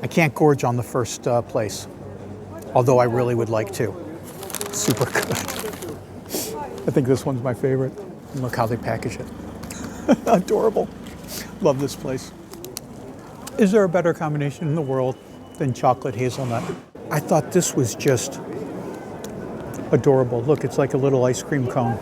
I can't gorge on the first place, although I really would like to. Super good. I think this one's my favorite. And look how they package it. Adorable. Love this place. Is there a better combination in the world than chocolate hazelnut? I thought this was just adorable. Look, it's like a little ice cream cone.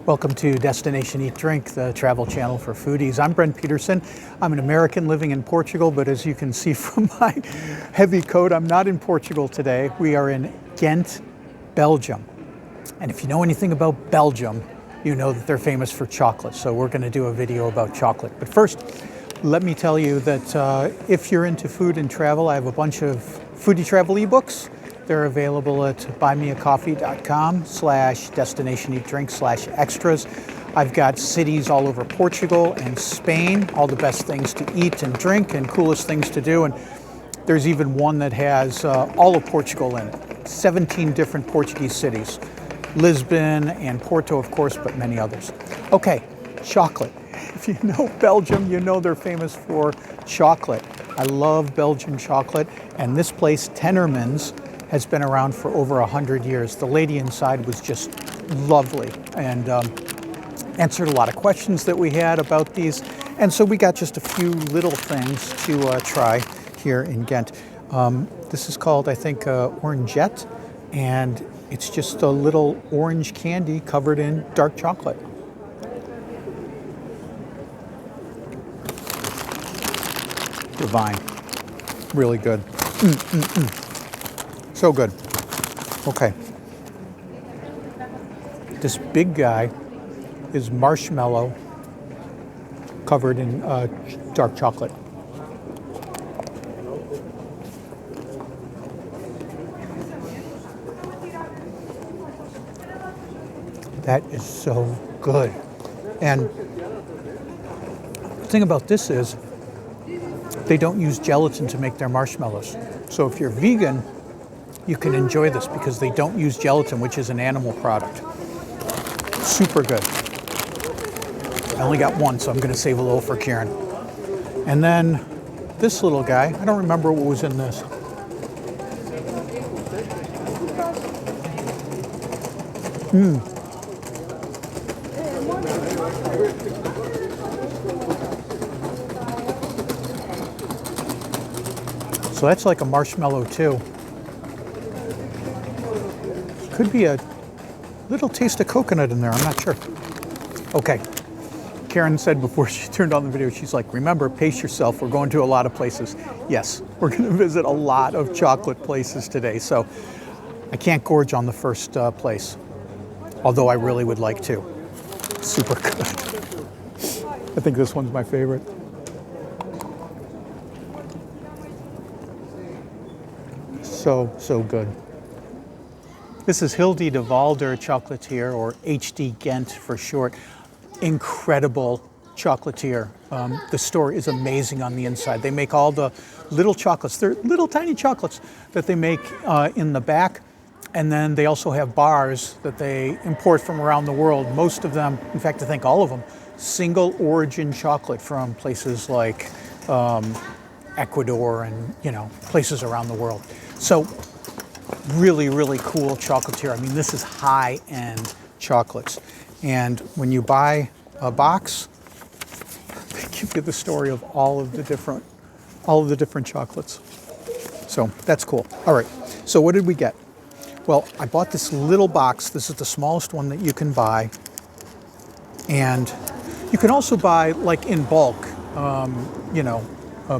Welcome to Destination Eat Drink, the travel channel for foodies. I'm Brent Peterson. I'm an American living in Portugal, but as you can see from my heavy coat, I'm not in Portugal today. We are in Ghent, Belgium. And if you know anything about Belgium, you know that they're famous for chocolate. So we're going to do a video about chocolate. But first, let me tell you that if you're into food and travel, I have a bunch of foodie travel ebooks. They're available at buymeacoffee.com/destinationeatdrink/extras. I've got cities all over Portugal and Spain, all the best things to eat and drink and coolest things to do. And there's even one that has all of Portugal in it, 17 different Portuguese cities. Lisbon and Porto, of course, but many others. Okay, chocolate. If you know Belgium, you know they're famous for chocolate. I love Belgian chocolate, and this place, Temmerman's, has been around for over 100 years. The lady inside was just lovely and answered a lot of questions that we had about these. And so we got just a few little things to try here in Ghent. This is called, I think, Orangette, and it's just a little orange candy covered in dark chocolate. Divine. Really good. So good. Okay. This big guy is marshmallow covered in dark chocolate. That is so good. And the thing about this is they don't use gelatin to make their marshmallows. So if you're vegan, you can enjoy this because they don't use gelatin, which is an animal product. Super good. I only got one, so I'm going to save a little for Karen. And then this little guy, I don't remember what was in this. So that's like a marshmallow too. Could be a little taste of coconut in there, I'm not sure. Okay, Karen said before she turned on the video, she's like, remember, pace yourself, we're going to a lot of places. Yes, we're gonna visit a lot of chocolate places today, so I can't gorge on the first place, although I really would like to. Super good. I think this one's my favorite. So good. This is Hilde de Valder Chocolatier, or HD Ghent for short. Incredible chocolatier. The store is amazing on the inside. They make all the little chocolates. They're little tiny chocolates that they make in the back. And then they also have bars that they import from around the world. Most of them, in fact, I think all of them, single origin chocolate from places like Ecuador and, you know, places around the world. So really, really cool chocolatier. I mean, this is high-end chocolates. And when you buy a box, they give you the story of all of the different chocolates. So that's cool. All right, so what did we get? Well, I bought this little box. This is the smallest one that you can buy. And you can also buy, like in bulk, you know,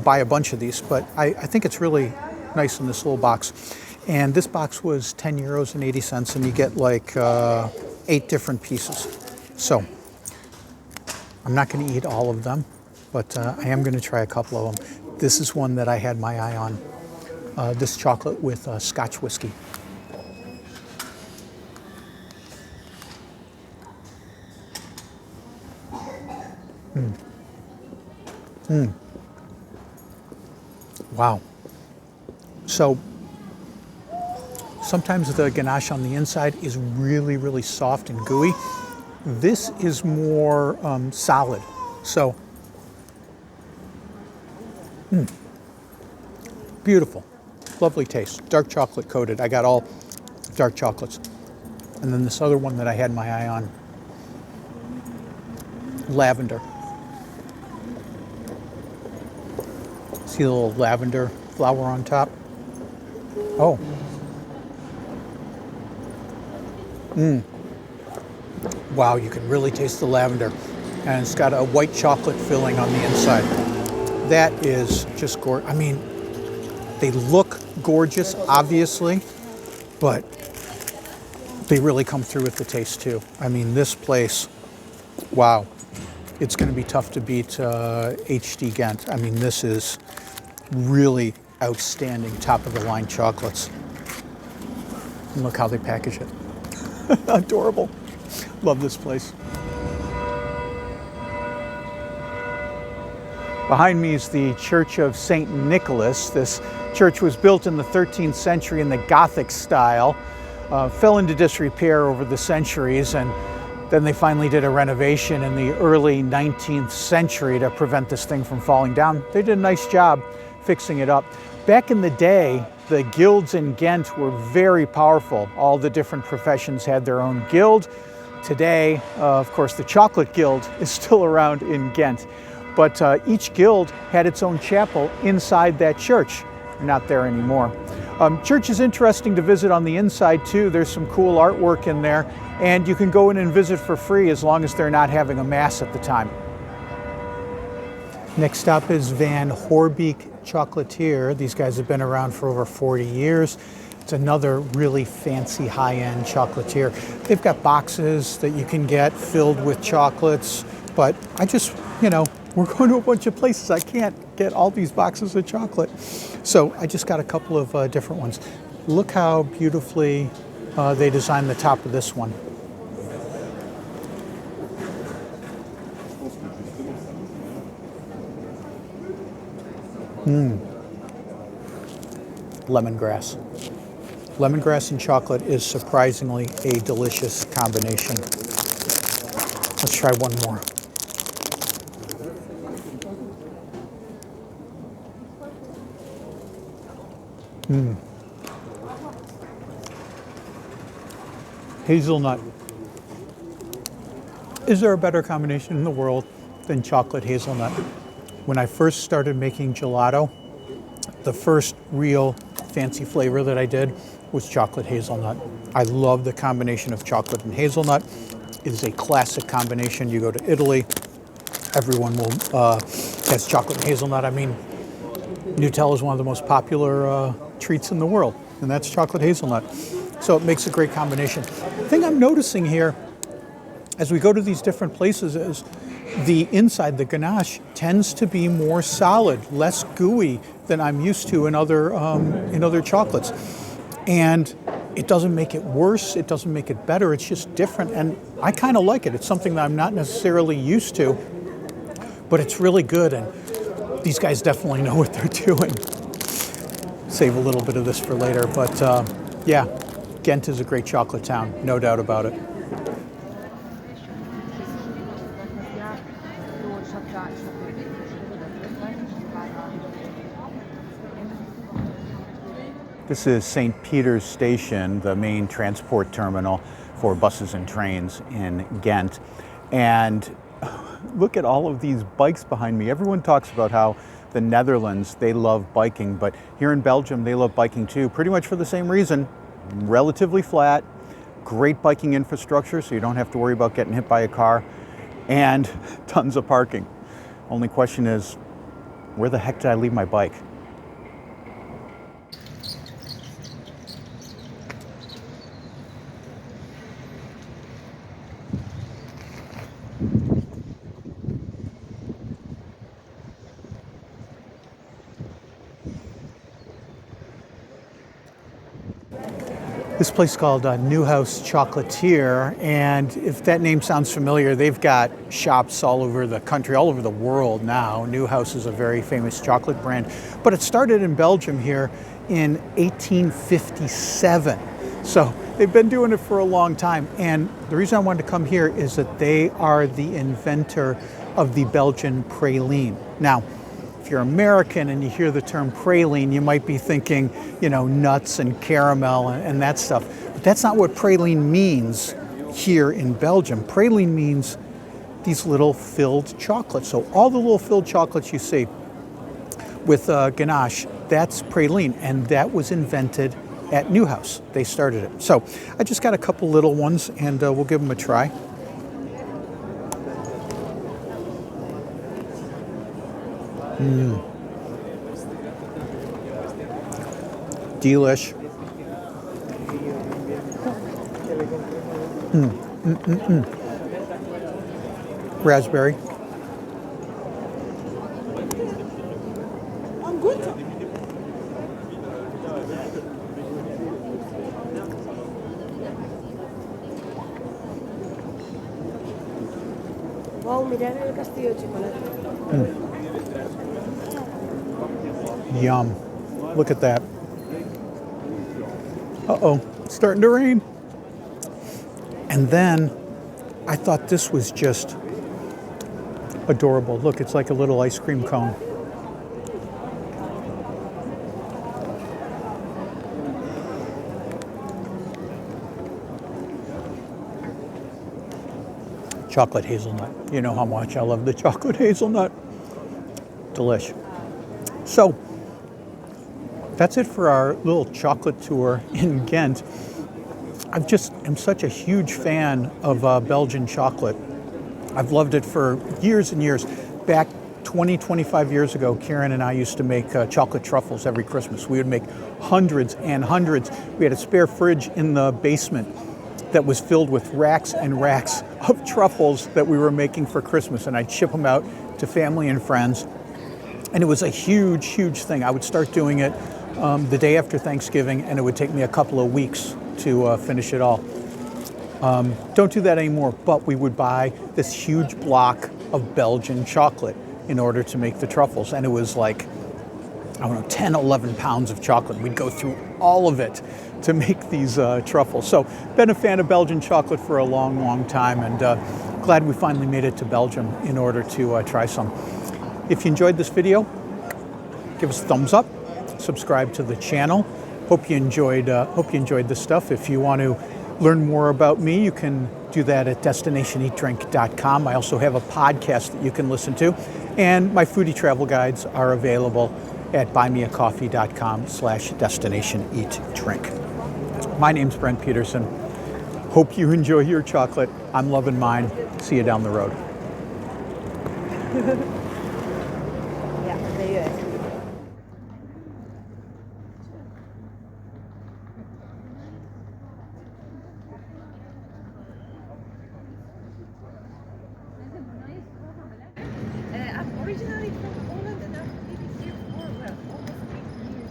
buy a bunch of these. But I think it's really nice in this little box. And this box was €10.80, and you get like 8 different pieces. So I'm not going to eat all of them, but I am going to try a couple of them. This is one that I had my eye on. This chocolate with Scotch whiskey. Wow. So sometimes the ganache on the inside is really, really soft and gooey. This is more solid. So Beautiful, lovely taste. Dark chocolate coated. I got all dark chocolates. And then this other one that I had my eye on, lavender. See the little lavender flower on top? Oh. Wow, you can really taste the lavender. And it's got a white chocolate filling on the inside. That is just gorgeous. I mean, they look gorgeous, obviously, but they really come through with the taste too. I mean, this place, wow. It's going to be tough to beat HD Ghent. I mean, this is really outstanding, top of the line chocolates. And look how they package it. Adorable. Love this place. Behind me is the Church of St. Nicholas. This church was built in the 13th century in the Gothic style, fell into disrepair over the centuries, and then they finally did a renovation in the early 19th century to prevent this thing from falling down. They did a nice job fixing it up. Back in the day, the guilds in Ghent were very powerful. All the different professions had their own guild. Today, of course, the Chocolate Guild is still around in Ghent. But each guild had its own chapel inside that church. They're not there anymore. Church is interesting to visit on the inside too. There's some cool artwork in there, and you can go in and visit for free as long as they're not having a mass at the time. Next stop is Van Hoorebeke Chocolatier. These guys have been around for over 40 years. It's another really fancy high-end chocolatier. They've got boxes that you can get filled with chocolates, but I just, you know, we're going to a bunch of places. I can't get all these boxes of chocolate. So I just got a couple of different ones. Look how beautifully they designed the top of this one. Lemongrass. Lemongrass and chocolate is surprisingly a delicious combination. Let's try one more. Hazelnut. Is there a better combination in the world than chocolate hazelnut? When I first started making gelato, the first real fancy flavor that I did was chocolate hazelnut. I love the combination of chocolate and hazelnut. It is a classic combination. You go to Italy, everyone will has chocolate and hazelnut. I mean, Nutella is one of the most popular treats in the world, and that's chocolate hazelnut. So it makes a great combination. The thing I'm noticing here, as we go to these different places, is the inside, the ganache, tends to be more solid, less gooey than I'm used to in other chocolates. And it doesn't make it worse, it doesn't make it better, it's just different, and I kind of like it. It's something that I'm not necessarily used to, but it's really good, and these guys definitely know what they're doing. Save a little bit of this for later, but yeah, Ghent is a great chocolate town, no doubt about it. This is St. Peter's Station, the main transport terminal for buses and trains in Ghent. And look at all of these bikes behind me. Everyone talks about how the Netherlands, they love biking, but here in Belgium, they love biking too, pretty much for the same reason. Relatively flat, great biking infrastructure, so you don't have to worry about getting hit by a car, and tons of parking. Only question is, where the heck did I leave my bike? This place is called Neuhaus Chocolateer, and if that name sounds familiar, they've got shops all over the country, all over the world now. Neuhaus is a very famous chocolate brand, but it started in Belgium here in 1857. So they've been doing it for a long time, and the reason I wanted to come here is that they are the inventor of the Belgian praline. Now, if if you're American and you hear the term praline, you might be thinking, you know, nuts and caramel and that stuff. But that's not what praline means here in Belgium. Praline means these little filled chocolates. So all the little filled chocolates you see with ganache, that's praline, and that was invented at Neuhaus. They started it. So I just got a couple little ones, and we'll give them a try. Delish. Raspberry. Wow, mirar el castillo de chocolate. Yum. Look at that. Uh-oh, it's starting to rain. And then I thought this was just adorable. Look, it's like a little ice cream cone. Chocolate hazelnut. You know how much I love the chocolate hazelnut. Delish. So that's it for our little chocolate tour in Ghent. I'm such a huge fan of Belgian chocolate. I've loved it for years and years. Back 25 years ago, Karen and I used to make chocolate truffles every Christmas. We would make hundreds and hundreds. We had a spare fridge in the basement that was filled with racks and racks of truffles that we were making for Christmas, and I'd ship them out to family and friends. And it was a huge, huge thing. I would start doing it the day after Thanksgiving, and it would take me a couple of weeks to finish it all. Don't do that anymore, but we would buy this huge block of Belgian chocolate in order to make the truffles. And it was like, I don't know, 10, 11 pounds of chocolate. We'd go through all of it to make these truffles. So been a fan of Belgian chocolate for a long, long time, and glad we finally made it to Belgium in order to try some. If you enjoyed this video, give us a thumbs up, subscribe to the channel. Hope you enjoyed this stuff. If you want to learn more about me, you can do that at destinationeatdrink.com. I also have a podcast that you can listen to, and my foodie travel guides are available at buymeacoffee.com/destinationeatdrink. My name's Brent Peterson. Hope you enjoy your chocolate. I'm loving mine. See you down the road. Ja, there you go. I'm originally from Poland and I'm living here for almost 8 years.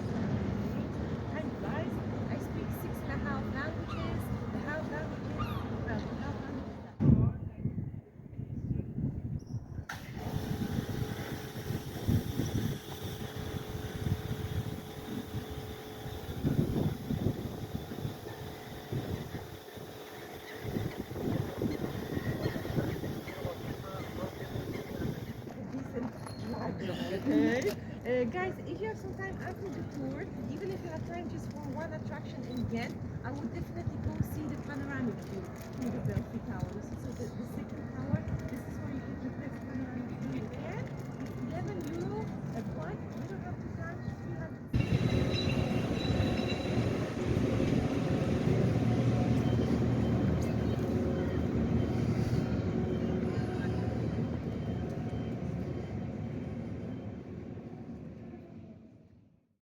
I'm blind. I speak 6.5 languages. The half languages, well, the half languages. Okay. Guys, if you have some time after the tour, even if you have time just for one attraction in Ghent, I would definitely go see the panoramic view from the Belfry Tower. So the second tower